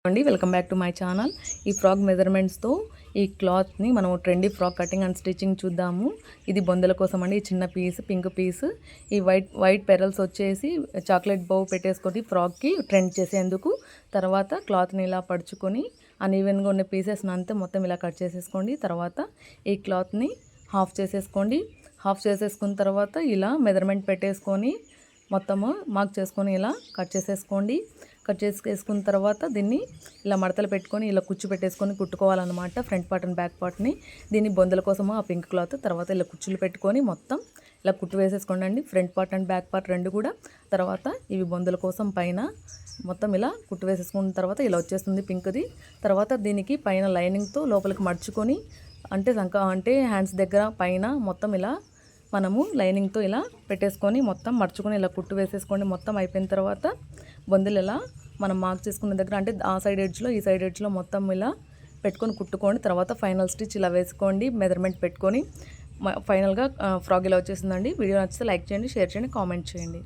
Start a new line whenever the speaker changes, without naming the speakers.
అండి welcome back to my channel. ఈ frock మెజర్మెంట్స్తో ఈ క్లాత్ని మనం trendy frock cutting and stitching చూద్దాము. ఇది బొందల కోసం అండి. ఈ చిన్న పీస్, పింక్ పీస్, ఈ వైట్ పెరల్స్ వచ్చేసి చాక్లెట్ బౌ పెట్టేసుకొని ఫ్రాక్కి ట్రెండ్ చేసేందుకు. తర్వాత క్లాత్ని ఇలా పడుచుకొని అన్ఈవెన్గా ఉన్న పీసెస్ని అంతా మొత్తం ఇలా కట్ చేసేసుకోండి. తర్వాత ఈ క్లాత్ని హాఫ్ చేసేసుకోండి. హాఫ్ చేసేసుకున్న తర్వాత ఇలా మెజర్మెంట్ పెట్టేసుకొని మొత్తము మార్క్ చేసుకొని ఇలా కట్ చేసేసుకోండి. కట్ చేసుకున్న తర్వాత దీన్ని ఇలా మడతలు పెట్టుకొని ఇలా కుచ్చు పెట్టేసుకొని కుట్టుకోవాలన్నమాట. ఫ్రంట్ పార్ట్ అండ్ బ్యాక్ పార్ట్ని. దీన్ని బొందల కోసము ఆ పింక్ క్లాత్. తర్వాత ఇలా కుచ్చులు పెట్టుకొని మొత్తం ఇలా కుట్టు వేసేసుకోండి అండి. Front part and back part రెండు కూడా. తర్వాత ఇవి బొందల కోసం పైన మొత్తం ఇలా కుట్టు వేసేసుకున్న తర్వాత ఇలా వచ్చేస్తుంది పింక్ది. తర్వాత దీనికి పైన లైనింగ్తో లోపలికి మడుచుకొని అంటే హ్యాండ్స్ దగ్గర పైన మొత్తం ఇలా మనము లైనింగ్తో ఇలా పెట్టేసుకొని మొత్తం మడుచుకొని ఇలా కుట్టు వేసేసుకోండి. మొత్తం అయిపోయిన తర్వాత బొందలు ఇలా మనం మార్క్ చేసుకున్న దగ్గర అంటే ఆ సైడ్ ఎడ్జ్లో ఈ సైడ్ ఎడ్జ్లో మొత్తం ఇలా పెట్టుకొని కుట్టుకోండి. తర్వాత ఫైనల్ స్టిచ్ ఇలా వేసుకోండి మెజర్మెంట్ పెట్టుకొని. ఫైనల్గా ఫ్రాక్ ఇలా వచ్చేసిందండి. వీడియో నచ్చితే లైక్ చేయండి, షేర్ చేయండి, కామెంట్ చేయండి.